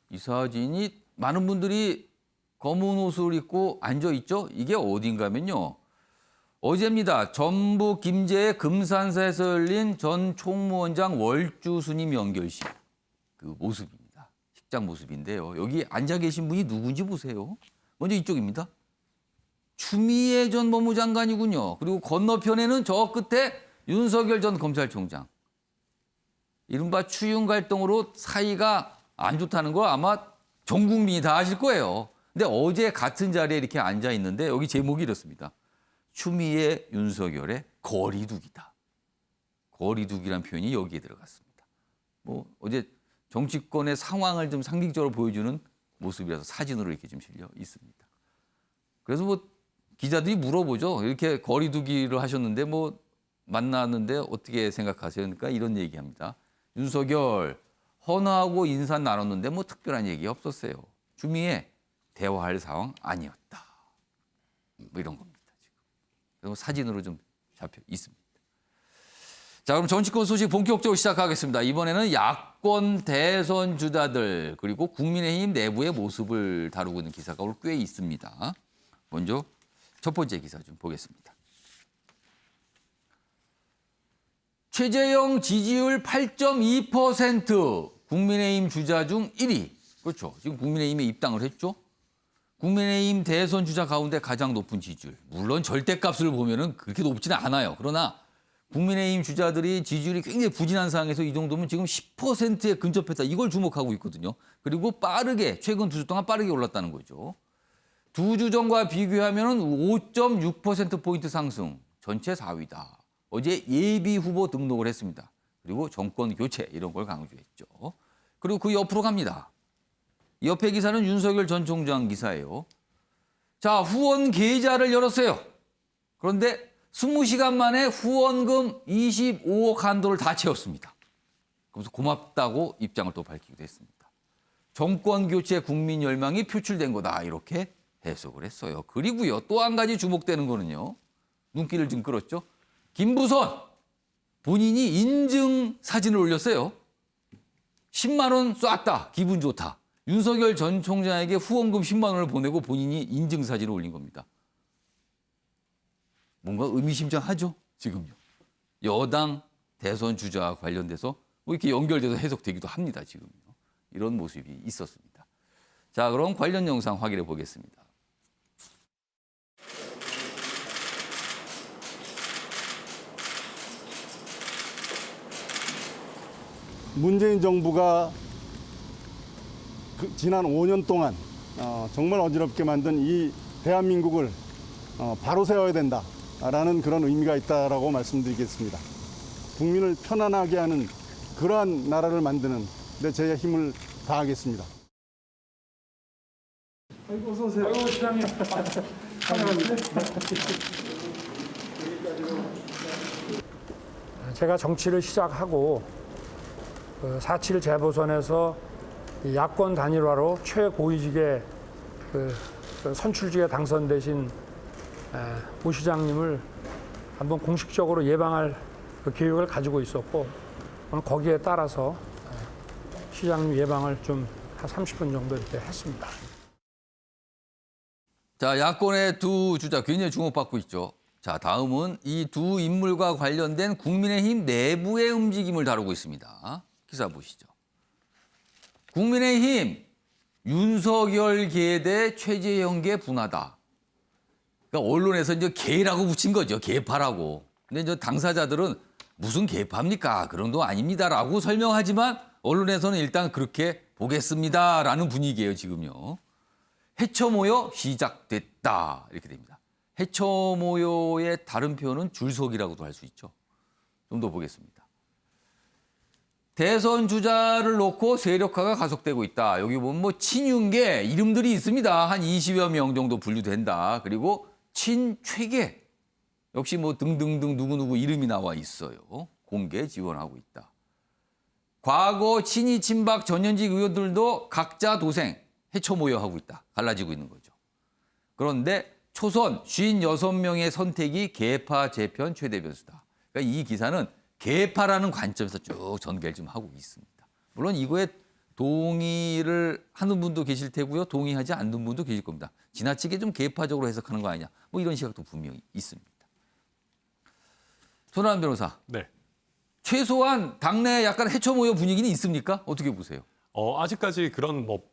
이 사진이 많은 분들이 검은 옷을 입고 앉아 있죠. 이게 어딘가면요. 어제입니다. 전북 김제의 금산사에서 열린 전 총무원장 월주스님 연결식 그 모습입니다. 식장 모습인데요. 여기 앉아 계신 분이 누군지 보세요. 먼저 이쪽입니다. 추미애 전 법무장관이군요. 그리고 건너편에는 저 끝에 윤석열 전 검찰총장. 이른바 추윤 갈등으로 사이가 안 좋다는 거 아마 전 국민이 다 아실 거예요. 근데 어제 같은 자리에 이렇게 앉아 있는데 여기 제목이 이렇습니다. 추미애 윤석열의 거리두기다. 거리두기란 표현이 여기에 들어갔습니다. 뭐 어제 정치권의 상황을 좀 상징적으로 보여주는 모습이라서 사진으로 이렇게 좀 실려 있습니다. 그래서 뭐 기자들이 물어보죠. 이렇게 거리두기를 하셨는데 뭐 만났는데 어떻게 생각하세요? 그러니까 이런 얘기합니다. 윤석열 헌화하고 인사 나눴는데 뭐 특별한 얘기 없었어요. 추미애 대화할 상황 아니었다. 뭐 이런 겁니다. 지금. 그래서 사진으로 좀 잡혀 있습니다. 자, 그럼 정치권 소식 본격적으로 시작하겠습니다. 이번에는 야권 대선 주자들 그리고 국민의힘 내부의 모습을 다루고 있는 기사가 오늘 꽤 있습니다. 먼저 첫 번째 기사 좀 보겠습니다. 최재형 지지율 8.2%, 국민의힘 주자 중 1위. 그렇죠. 지금 국민의힘에 입당을 했죠. 국민의힘 대선 주자 가운데 가장 높은 지지율. 물론 절대값을 보면은 그렇게 높지는 않아요. 그러나 국민의힘 주자들이 지지율이 굉장히 부진한 상황에서 이 정도면 지금 10%에 근접했다. 이걸 주목하고 있거든요. 그리고 빠르게 최근 2주 동안 빠르게 올랐다는 거죠. 2주 전과 비교하면 5.6%포인트 상승. 전체 4위다. 어제 예비 후보 등록을 했습니다. 그리고 정권 교체 이런 걸 강조했죠. 그리고 그 옆으로 갑니다. 옆에 기사는 윤석열 전 총장 기사예요. 자, 후원 계좌를 열었어요. 그런데 20시간 만에 후원금 25억 한도를 다 채웠습니다. 그래서 고맙다고 입장을 또 밝히기도 했습니다. 정권 교체 국민 열망이 표출된 거다 이렇게 해석을 했어요. 그리고요 또 한 가지 주목되는 거는요. 눈길을 좀 끌었죠. 김부선 본인이 인증 사진을 올렸어요. 10만 원 쐈다. 기분 좋다. 윤석열 전 총장에게 후원금 10만 원을 보내고 본인이 인증 사진을 올린 겁니다. 뭔가 의미심장하죠. 지금요. 여당 대선 주자와 관련돼서 뭐 이렇게 연결돼서 해석되기도 합니다. 지금요. 이런 모습이 있었습니다. 자, 그럼 관련 영상 확인해 보겠습니다. 문재인 정부가 지난 5년 동안 정말 어지럽게 만든 이 대한민국을 바로 세워야 된다라는 그런 의미가 있다라고 말씀드리겠습니다. 국민을 편안하게 하는 그러한 나라를 만드는 데 제 힘을 다하겠습니다. 아이고, 어서 오세요. 아이고, 시장님. 제가 정치를 시작하고 4.7 재보선에서 야권 단일화로 최고위직에 선출직에 당선되신 오 시장님을 한번 공식적으로 예방할 그 계획을 가지고 있었고 오늘 거기에 따라서 시장님 예방을 좀 한 30분 정도 이렇게 했습니다. 자, 야권의 두 주자 굉장히 주목받고 있죠. 자, 다음은 이 두 인물과 관련된 국민의힘 내부의 움직임을 다루고 있습니다. 기사 보시죠. 국민의힘 윤석열계 대 최재형계 분하다. 그러니까 언론에서 이제 개라고 붙인 거죠. 개파라고. 근데 이제 당사자들은 무슨 개파입니까? 그런 거 아닙니다라고 설명하지만 언론에서는 일단 그렇게 보겠습니다라는 분위기예요, 지금요. 해처 모여 시작됐다. 이렇게 됩니다. 해처 모여의 다른 표현은 줄서기라고도 할 수 있죠. 좀 더 보겠습니다. 대선 주자를 놓고 세력화가 가속되고 있다. 여기 보면 뭐 친윤계 이름들이 있습니다. 한 20여 명 정도 분류된다. 그리고 친최계 역시 뭐 등등등 누구누구 이름이 나와 있어요. 공개 지원하고 있다. 과거 친이 친박 전현직 의원들도 각자 도생 해쳐 모여하고 있다. 갈라지고 있는 거죠. 그런데 초선 56명의 선택이 개파 재편 최대 변수다. 그러니까 이 기사는 개파라는 관점에서 쭉 전개를 좀 하고 있습니다. 물론 이거에 동의를 하는 분도 계실 테고요. 동의하지 않는 분도 계실 겁니다. 지나치게 좀 개파적으로 해석하는 거 아니냐. 뭐 이런 시각도 분명히 있습니다. 손아람 변호사. 네. 최소한 당내 약간 해쳐 모여 분위기는 있습니까? 어떻게 보세요? 아직까지 그런 뭐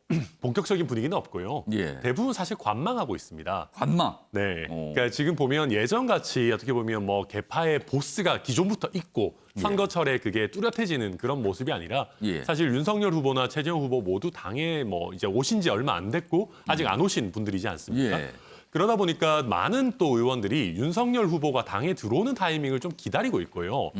본격적인 분위기는 없고요. 예. 대부분 사실 관망하고 있습니다. 관망. 네. 그러니까 지금 보면 예전같이 어떻게 보면 뭐 개파의 보스가 기존부터 있고 선거철에 그게 뚜렷해지는 그런 모습이 아니라 예. 사실 윤석열 후보나 최재형 후보 모두 당에 뭐 이제 오신 지 얼마 안 됐고 아직 안 오신 분들이지 않습니까? 예. 그러다 보니까 많은 또 의원들이 윤석열 후보가 당에 들어오는 타이밍을 좀 기다리고 있고요.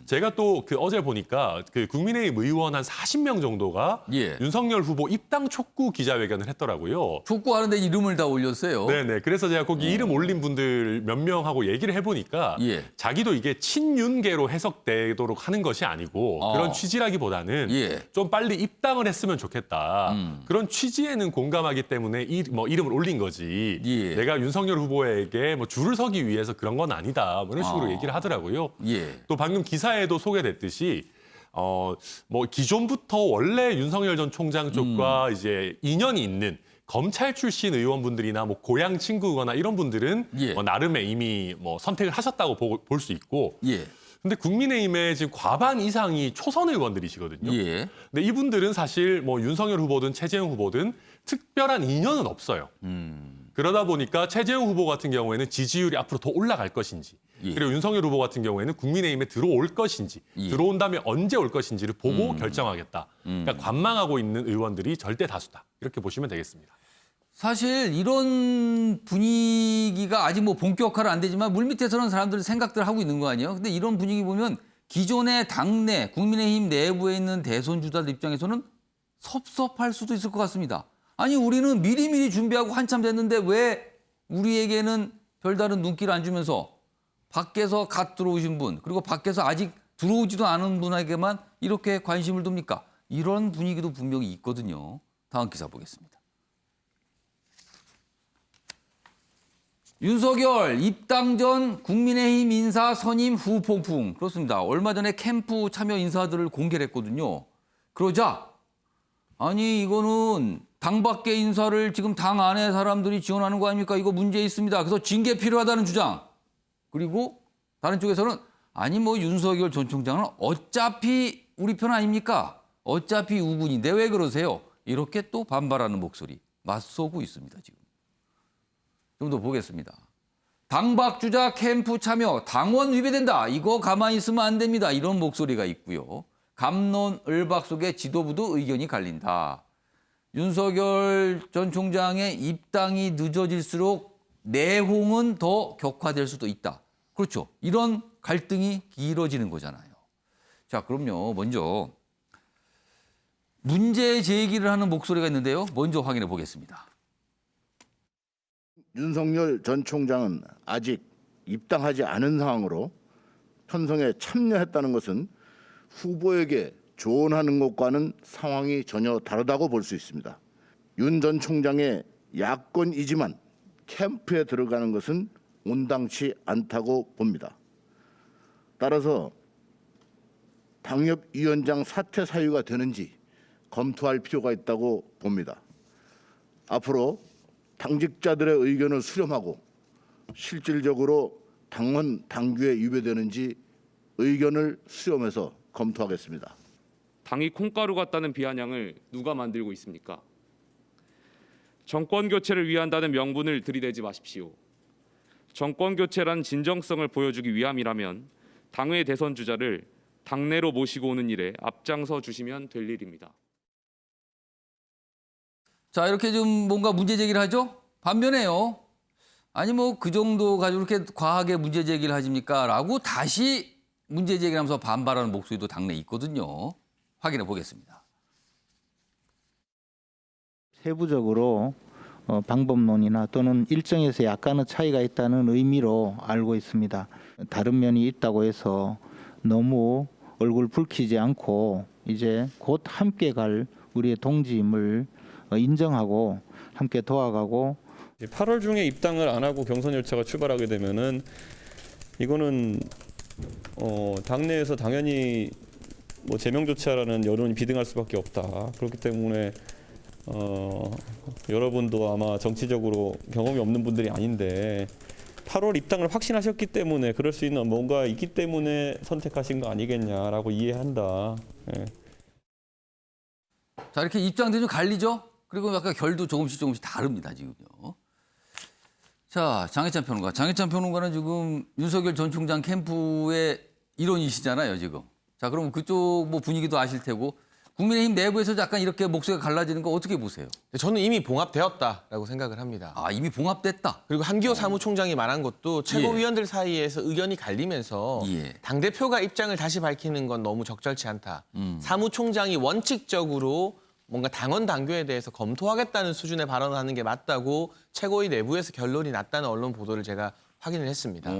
제가 또 그 어제 보니까 그 국민의힘 의원 한 40명 정도가 예. 윤석열 후보 입당 촉구 기자회견을 했더라고요. 촉구하는데 이름을 다 올렸어요. 네네. 그래서 제가 거기 이름 올린 분들 몇 명하고 얘기를 해보니까 예. 자기도 이게 친윤계로 해석되도록 하는 것이 아니고 그런 취지라기보다는 예. 좀 빨리 입당을 했으면 좋겠다. 그런 취지에는 공감하기 때문에 뭐 이름을 올린 거지. 예. 내가 윤석열 후보에게 뭐 줄을 서기 위해서 그런 건 아니다. 뭐 이런 식으로 얘기를 하더라고요. 예. 또 방금 기사에도 소개됐듯이 뭐 기존부터 원래 윤석열 전 총장 쪽과 이제 인연이 있는 검찰 출신 의원분들이나 뭐 고향 친구거나 이런 분들은 예. 나름의 이미 뭐 선택을 하셨다고 볼 수 있고 예. 근데 국민의힘의 지금 과반 이상이 초선 의원들이시거든요. 예. 근데 이분들은 사실 뭐 윤석열 후보든 최재형 후보든 특별한 인연은 없어요. 그러다 보니까 최재형 후보 같은 경우에는 지지율이 앞으로 더 올라갈 것인지 예. 그리고 윤석열 후보 같은 경우에는 국민의힘에 들어올 것인지 예. 들어온다면 언제 올 것인지를 보고 결정하겠다. 그러니까 관망하고 있는 의원들이 절대 다수다. 이렇게 보시면 되겠습니다. 사실 이런 분위기가 아직 뭐 본격화는 안 되지만 물밑에서는 사람들이 생각들 하고 있는 거 아니에요? 근데 이런 분위기 보면 기존의 당내 국민의힘 내부에 있는 대선 주자들 입장에서는 섭섭할 수도 있을 것 같습니다. 아니 우리는 미리미리 준비하고 한참 됐는데 왜 우리에게는 별다른 눈길을 안 주면서 밖에서 갓 들어오신 분 그리고 밖에서 아직 들어오지도 않은 분에게만 이렇게 관심을 둡니까? 이런 분위기도 분명히 있거든요. 다음 기사 보겠습니다. 윤석열 입당 전 국민의힘 인사 선임 후 폭풍. 그렇습니다. 얼마 전에 캠프 참여 인사들을 공개를 했거든요. 그러자 아니 이거는 당 밖의 인사를 지금 당 안에 사람들이 지원하는 거 아닙니까? 이거 문제 있습니다. 그래서 징계 필요하다는 주장. 그리고 다른 쪽에서는 아니 뭐 윤석열 전 총장은 어차피 우리 편 아닙니까? 어차피 우군인데 왜 그러세요? 이렇게 또 반발하는 목소리 맞서고 있습니다. 지금. 좀 더 보겠습니다. 당박 주자 캠프 참여 당원 위배된다. 이거 가만히 있으면 안 됩니다. 이런 목소리가 있고요. 갑론 을박 속에 지도부도 의견이 갈린다. 윤석열 전 총장의 입당이 늦어질수록 내홍은 더 격화될 수도 있다. 그렇죠. 이런 갈등이 길어지는 거잖아요. 자, 그럼요. 먼저 문제 제기를 하는 목소리가 있는데요. 먼저 확인해 보겠습니다. 윤석열 전 총장은 아직 입당하지 않은 상황으로 편성에 참여했다는 것은 후보에게 조언하는 것과는 상황이 전혀 다르다고 볼 수 있습니다. 윤 전 총장의 야권이지만 캠프에 들어가는 것은 온당치 않다고 봅니다. 따라서 당협위원장 사퇴 사유가 되는지 검토할 필요가 있다고 봅니다. 앞으로 당직자들의 의견을 수렴하고 실질적으로 당원 당규에 위배되는지 의견을 수렴해서 검토하겠습니다. 당이 콩가루 같다는 비아냥을 누가 만들고 있습니까? 정권 교체를 위한다는 명분을 들이대지 마십시오. 정권 교체란 진정성을 보여주기 위함이라면 당의 대선 주자를 당내로 모시고 오는 일에 앞장서 주시면 될 일입니다. 자, 이렇게 좀 뭔가 문제 제기를 하죠? 반면에요. 아니 뭐 그 정도 가지고 이렇게 과하게 문제 제기를 하십니까? 라고 다시 문제 제기를 하면서 반발하는 목소리도 당내에 있거든요. 확인해 보겠습니다. 세부적으로 방법론이나 또는 일정에서 약간의 차이가 있다는 의미로 알고 있습니다. 다른 면이 있다고 해서 너무 얼굴 붉히지 않고 이제 곧 함께 갈 우리의 동지임을 인정하고 함께 도와가고 8월 중에 입당을 안 하고 경선 열차가 출발하게 되면은 이거는 당내에서 당연히 뭐 제명조차라는 여론이 비등할 수밖에 없다. 그렇기 때문에 여러분도 아마 정치적으로 경험이 없는 분들이 아닌데 8월 입당을 확신하셨기 때문에 그럴 수 있는 뭔가 있기 때문에 선택하신 거 아니겠냐라고 이해한다. 예. 자, 이렇게 입장들이 좀 갈리죠? 그리고 약간 결도 조금씩 다릅니다, 지금요. 자, 장혜찬 평론가. 장혜찬 평론가는 지금 윤석열 전 총장 캠프의 일원이시잖아요, 지금. 자, 그럼 그쪽 뭐 분위기도 아실 테고 국민의힘 내부에서 약간 이렇게 목소리가 갈라지는 거 어떻게 보세요? 저는 이미 봉합되었다라고 생각을 합니다. 아, 이미 봉합됐다. 그리고 한기호 사무총장이 말한 것도 최고위원들 사이에서 의견이 갈리면서 예. 당대표가 입장을 다시 밝히는 건 너무 적절치 않다. 사무총장이 원칙적으로 뭔가 당원 당규에 대해서 검토하겠다는 수준의 발언을 하는 게 맞다고 최고위 내부에서 결론이 났다는 언론 보도를 제가 확인을 했습니다.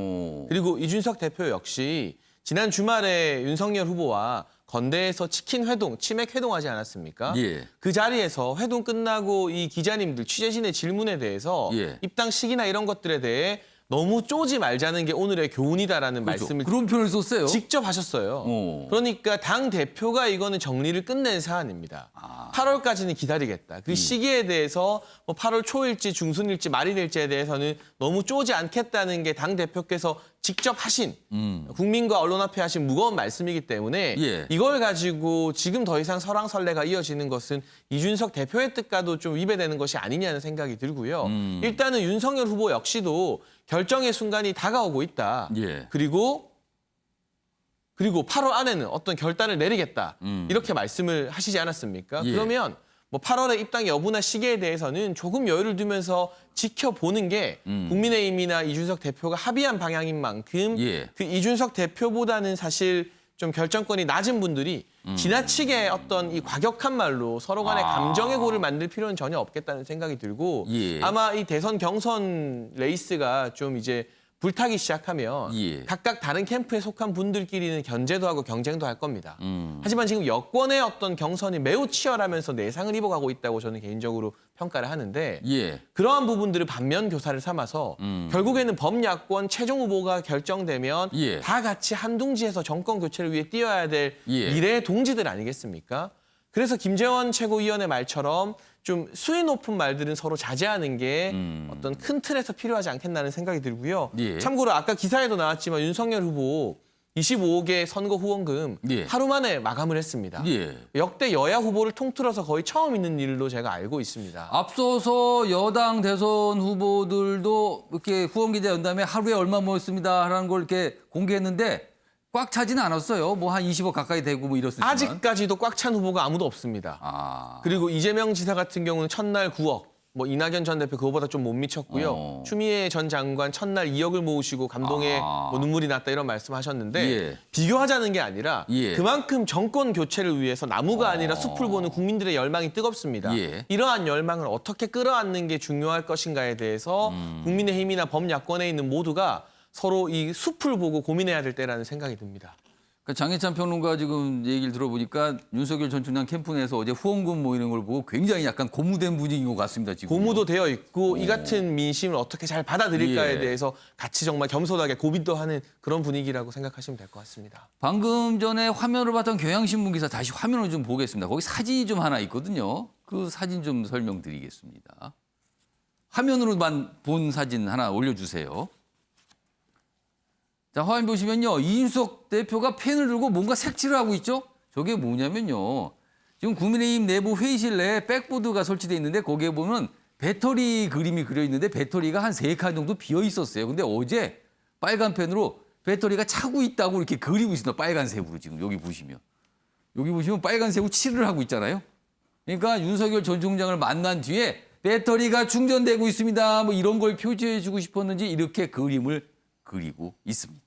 그리고 이준석 대표 역시 지난 주말에 윤석열 후보와 건대에서 치킨 회동, 치맥 회동하지 않았습니까? 예. 그 자리에서 회동 끝나고 이 기자님들 취재진의 질문에 대해서 예. 입당 시기나 이런 것들에 대해 너무 쪼지 말자는 게 오늘의 교훈이다라는 그렇죠. 말씀을 그런 표현을 썼어요. 직접 하셨어요. 그러니까 당 대표가 이거는 정리를 끝낸 사안입니다. 8월까지는 기다리겠다. 그 시기에 대해서 뭐 8월 초일지 중순일지 말일일지에 대해서는 너무 쪼지 않겠다는 게 당 대표께서 직접 하신 국민과 언론 앞에 하신 무거운 말씀이기 때문에 예. 이걸 가지고 지금 더 이상 설왕설래가 이어지는 것은 이준석 대표의 뜻과도 좀 위배되는 것이 아니냐는 생각이 들고요. 일단은 윤석열 후보 역시도 결정의 순간이 다가오고 있다. 예. 그리고 8월 안에는 어떤 결단을 내리겠다. 이렇게 말씀을 하시지 않았습니까? 예. 그러면 뭐 8월에 입당 여부나 시기에 대해서는 조금 여유를 두면서 지켜보는 게 국민의힘이나 이준석 대표가 합의한 방향인 만큼 예. 그 이준석 대표보다는 사실 좀 결정권이 낮은 분들이 지나치게 어떤 이 과격한 말로 서로 간의 감정의 골을 만들 필요는 전혀 없겠다는 생각이 들고 예. 아마 이 대선 경선 레이스가 좀 이제 불타기 시작하면 예. 각각 다른 캠프에 속한 분들끼리는 견제도 하고 경쟁도 할 겁니다. 하지만 지금 여권의 어떤 경선이 매우 치열하면서 내상을 입어가고 있다고 저는 개인적으로 평가를 하는데 예. 그러한 부분들을 반면 교사를 삼아서 결국에는 범야권 최종 후보가 결정되면 예. 다 같이 한 둥지에서 정권 교체를 위해 뛰어야 될 예. 미래의 동지들 아니겠습니까? 그래서 김재원 최고위원의 말처럼 좀 수위 높은 말들은 서로 자제하는 게 어떤 큰 틀에서 필요하지 않겠나는 생각이 들고요. 예. 참고로 아까 기사에도 나왔지만 윤석열 후보 25억의 선거 후원금 예. 하루 만에 마감을 했습니다. 예. 역대 여야 후보를 통틀어서 거의 처음 있는 일로 제가 알고 있습니다. 앞서서 여당 대선 후보들도 이렇게 후원기자 연담에 하루에 얼마 모였습니다라는 걸 이렇게 공개했는데 꽉 차지는 않았어요. 뭐 한 20억 가까이 되고 뭐 이렇습니다만. 아직까지도 꽉 찬 후보가 아무도 없습니다. 그리고 이재명 지사 같은 경우는 첫날 9억, 뭐 이낙연 전 대표 그거보다 좀 못 미쳤고요. 추미애 전 장관 첫날 2억을 모으시고 감동에 뭐 눈물이 났다 이런 말씀하셨는데 예. 비교하자는 게 아니라 예. 그만큼 정권 교체를 위해서 나무가 아니라 숲을 보는 국민들의 열망이 뜨겁습니다. 예. 이러한 열망을 어떻게 끌어안는 게 중요할 것인가에 대해서 국민의힘이나 범야권에 있는 모두가 서로 이 숲을 보고 고민해야 될 때라는 생각이 듭니다. 그러니까 장혜찬 평론가 지금 얘기를 들어보니까 윤석열 전 총장 캠프 내에서 어제 후원금 모이는 걸 보고 굉장히 약간 고무된 분위기인 것 같습니다. 지금. 고무도 되어 있고 이 같은 민심을 어떻게 잘 받아들일까에 예. 대해서 같이 정말 겸손하게 고민도 하는 그런 분위기라고 생각하시면 될 것 같습니다. 방금 전에 화면을 봤던 경향신문 기사 다시 화면을 좀 보겠습니다. 거기 사진이 좀 하나 있거든요. 그 사진 좀 설명드리겠습니다. 화면으로만 본 사진 하나 올려주세요. 자, 화면 보시면요. 이준석 대표가 펜을 들고 뭔가 색칠을 하고 있죠? 저게 뭐냐면요. 지금 국민의힘 내부 회의실 내에 백보드가 설치되어 있는데 거기에 보면 배터리 그림이 그려 있는데 배터리가 한 3칸 정도 비어 있었어요. 근데 어제 빨간 펜으로 배터리가 차고 있다고 이렇게 그리고 있습니다. 빨간색으로 지금 여기 보시면. 여기 보시면 빨간색으로 칠을 하고 있잖아요. 그러니까 윤석열 전 총장을 만난 뒤에 배터리가 충전되고 있습니다. 뭐 이런 걸 표시해 주고 싶었는지 이렇게 그림을 그리고 있습니다.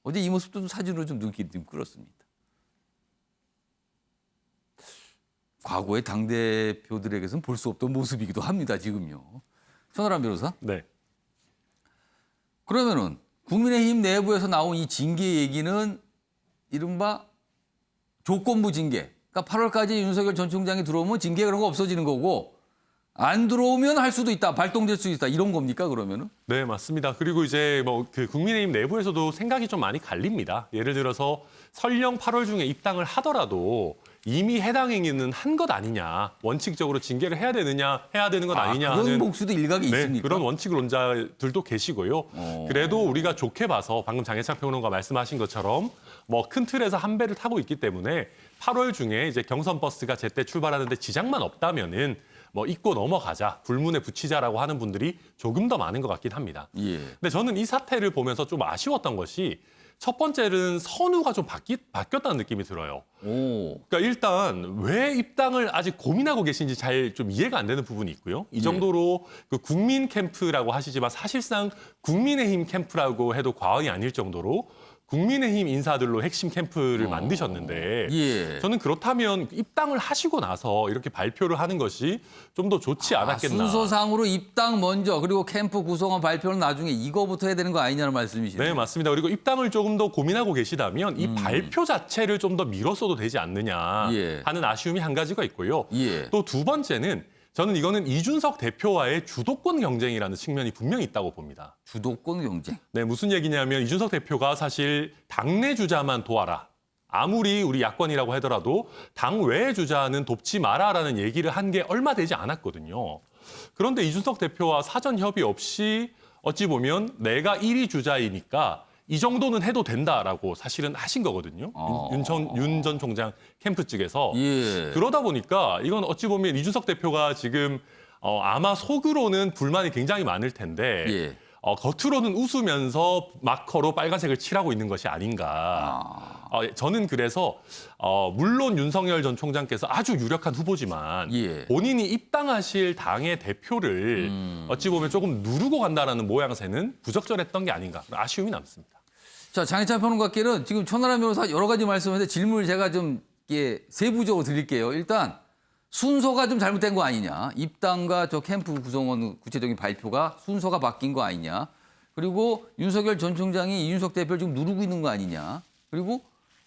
어제 이 모습도 사진으로 좀 눈길이 좀 끌었습니다. 과거의 당대표들에게서는 볼 수 없던 모습이기도 합니다. 지금요. 천하람 변호사. 네. 그러면은 국민의힘 내부에서 나온 이 징계 얘기는 이른바 조건부 징계. 그러니까 8월까지 윤석열 전 총장이 들어오면 징계 그런 거 없어지는 거고 안 들어오면 할 수도 있다, 발동될 수 있다 이런 겁니까 그러면은? 네, 맞습니다. 그리고 이제 뭐 그 국민의힘 내부에서도 생각이 좀 많이 갈립니다. 예를 들어서 설령 8월 중에 입당을 하더라도 이미 해당 행위는 한 것 아니냐, 원칙적으로 징계를 해야 되느냐, 해야 되는 것 아니냐 그런 하는 목소도 일각이 네, 있습니까? 그런 원칙론자들도 계시고요. 그래도 우리가 좋게 봐서 방금 장혜찬 평론가 말씀하신 것처럼 뭐 큰 틀에서 한 배를 타고 있기 때문에 8월 중에 이제 경선 버스가 제때 출발하는데 지장만 없다면은 뭐 잊고 넘어가자, 불문에 붙이자라고 하는 분들이 조금 더 많은 것 같긴 합니다. 예. 근데 저는 이 사태를 보면서 좀 아쉬웠던 것이 첫 번째는 선우가 좀 바뀌었다는 느낌이 들어요. 오. 그러니까 일단 왜 입당을 아직 고민하고 계신지 잘 좀 이해가 안 되는 부분이 있고요. 이 정도로 그 국민 캠프라고 하시지만 사실상 국민의힘 캠프라고 해도 과언이 아닐 정도로 국민의힘 인사들로 핵심 캠프를 만드셨는데 예. 저는 그렇다면 입당을 하시고 나서 이렇게 발표를 하는 것이 좀 더 좋지 않았겠나. 순서상으로 입당 먼저 그리고 캠프 구성원 발표는 나중에 이거부터 해야 되는 거 아니냐는 말씀이시네요. 네, 맞습니다. 그리고 입당을 조금 더 고민하고 계시다면 이 발표 자체를 좀 더 미뤘어도 되지 않느냐 예. 하는 아쉬움이 한 가지가 있고요. 예. 또 두 번째는 저는 이거는 이준석 대표와의 주도권 경쟁이라는 측면이 분명히 있다고 봅니다. 주도권 경쟁. 네, 무슨 얘기냐면 이준석 대표가 사실 당내 주자만 도와라. 아무리 우리 야권이라고 하더라도 당외 주자는 돕지 마라라는 얘기를 한 게 얼마 되지 않았거든요. 그런데 이준석 대표와 사전 협의 없이 어찌 보면 내가 1위 주자이니까 이 정도는 해도 된다라고 사실은 하신 거거든요. 윤 전 총장 캠프 측에서. 예. 그러다 보니까 이건 어찌 보면 이준석 대표가 지금 아마 속으로는 불만이 굉장히 많을 텐데 예. 겉으로는 웃으면서 마커로 빨간색을 칠하고 있는 것이 아닌가. 저는 그래서 물론 윤석열 전 총장께서 아주 유력한 후보지만 예. 본인이 입당하실 당의 대표를 어찌 보면 조금 누르고 간다라는 모양새는 부적절했던 게 아닌가. 아쉬움이 남습니다. 자, 장혜찬 평론가께는 지금 천하람 변호사 여러 가지 말씀하는데 질문을 제가 좀 세부적으로 드릴게요. 일단 순서가 좀 잘못된 거 아니냐. 입당과 저 캠프 구성원 구체적인 발표가 순서가 바뀐 거 아니냐. 그리고 윤석열 전 총장이 이준석 대표를 지금 누르고 있는 거 아니냐. 그리고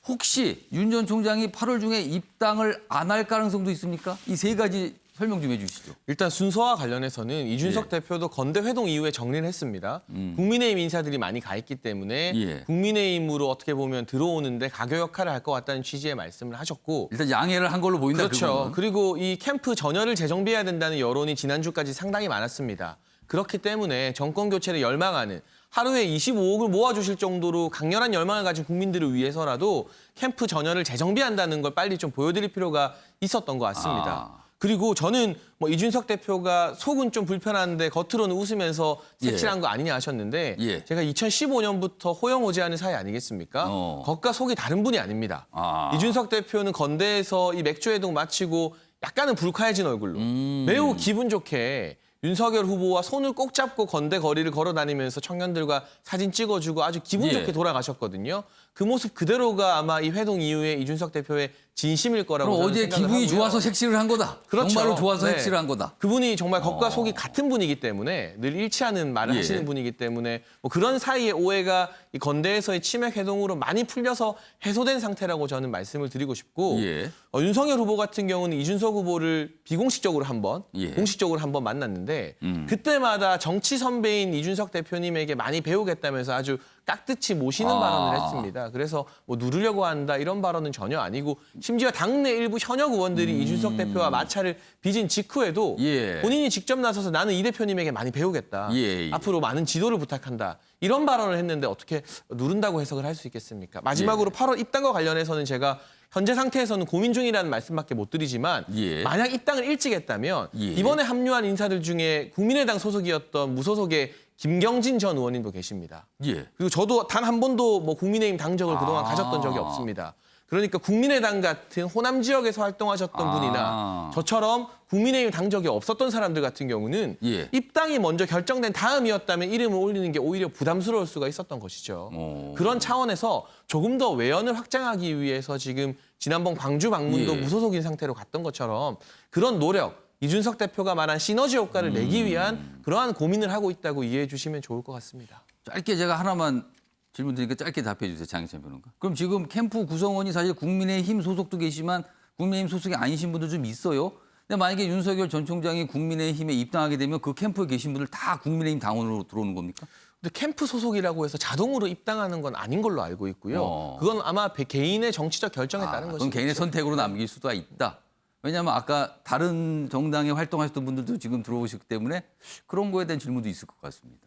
혹시 윤 전 총장이 8월 중에 입당을 안 할 가능성도 있습니까? 이 세 가지 설명 좀 해주시죠. 일단 순서와 관련해서는 이준석 예. 대표도 건대 회동 이후에 정리를 했습니다. 국민의힘 인사들이 많이 가 있기 때문에 예. 국민의힘으로 어떻게 보면 들어오는데 가교 역할을 할 것 같다는 취지의 말씀을 하셨고 일단 양해를 한 걸로 보인다. 그렇죠. 그거는. 그리고 이 캠프 전열을 재정비해야 된다는 여론이 지난주까지 상당히 많았습니다. 그렇기 때문에 정권 교체를 열망하는 하루에 25억을 모아주실 정도로 강렬한 열망을 가진 국민들을 위해서라도 캠프 전열을 재정비한다는 걸 빨리 좀 보여드릴 필요가 있었던 것 같습니다. 그리고 저는 뭐 이준석 대표가 속은 좀 불편한데 겉으로는 웃으면서 색칠한 거 아니냐 하셨는데 예. 제가 2015년부터 호영호재하는 사이 아니겠습니까? 겉과 속이 다른 분이 아닙니다. 이준석 대표는 건대에서 이 맥주회동 마치고 약간은 불쾌해진 얼굴로 매우 기분 좋게 윤석열 후보와 손을 꼭 잡고 건대 거리를 걸어 다니면서 청년들과 사진 찍어주고 아주 기분 좋게 돌아가셨거든요. 그 모습 그대로가 아마 이 회동 이후에 이준석 대표의 진심일 거라고 그럼 저는 어제 생각을 기분이 하고요. 좋아서 색칠을 한 거다. 그렇죠. 정말로 좋아서 네. 색칠을 한 거다. 그분이 정말 겉과 속이 같은 분이기 때문에 늘 일치하는 말을 예. 하시는 분이기 때문에 뭐 그런 사이의 오해가 이 건대에서의 치맥 회동으로 많이 풀려서 해소된 상태라고 저는 말씀을 드리고 싶고 예. 윤석열 후보 같은 경우는 이준석 후보를 비공식적으로 한번 예. 공식적으로 한번 만났는데 그때마다 정치 선배인 이준석 대표님에게 많이 배우겠다면서 아주 깍듯이 모시는 발언을 했습니다. 그래서 뭐 누르려고 한다 이런 발언은 전혀 아니고 심지어 당내 일부 현역 의원들이 이준석 대표와 마찰을 빚은 직후에도 예. 본인이 직접 나서서 나는 이 대표님에게 많이 배우겠다. 예. 앞으로 많은 지도를 부탁한다. 이런 발언을 했는데 어떻게 누른다고 해석을 할 수 있겠습니까? 마지막으로 8월 입당과 관련해서는 제가 현재 상태에서는 고민 중이라는 말씀밖에 못 드리지만 예. 만약 입당을 일찍 했다면 예. 이번에 합류한 인사들 중에 국민의당 소속이었던 무소속의 김경진 전 의원님도 계십니다. 예. 그리고 저도 단 한 번도 뭐 국민의힘 당적을 그동안 가졌던 적이 없습니다. 그러니까 국민의당 같은 호남 지역에서 활동하셨던 분이나 저처럼 국민의힘 당적이 없었던 사람들 같은 경우는 예. 입당이 먼저 결정된 다음이었다면 이름을 올리는 게 오히려 부담스러울 수가 있었던 것이죠. 그런 차원에서 조금 더 외연을 확장하기 위해서 지금 지난번 광주 방문도 예. 무소속인 상태로 갔던 것처럼 그런 노력, 이준석 대표가 말한 시너지 효과를 내기 위한 그러한 고민을 하고 있다고 이해해 주시면 좋을 것 같습니다. 짧게 제가 하나만 질문 드리니까 짧게 답해 주세요. 장혜찬 변호사. 그럼 지금 캠프 구성원이 사실 국민의힘 소속도 계시지만 국민의힘 소속이 아니신 분들 좀 있어요. 근데 만약에 윤석열 전 총장이 국민의힘에 입당하게 되면 그 캠프에 계신 분들 다 국민의힘 당원으로 들어오는 겁니까? 근데 캠프 소속이라고 해서 자동으로 입당하는 건 아닌 걸로 알고 있고요. 그건 아마 개인의 정치적 결정에 따른 그럼 것이죠. 개인의 선택으로 남길 수가 있다. 왜냐하면 아까 다른 정당에 활동하셨던 분들도 지금 들어오셨기 때문에 그런 거에 대한 질문도 있을 것 같습니다.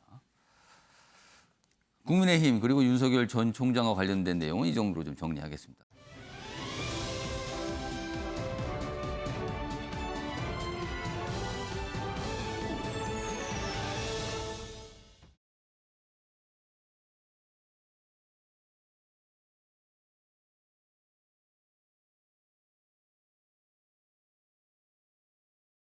국민의힘 그리고 윤석열 전 총장과 관련된 내용은 이 정도로 좀 정리하겠습니다.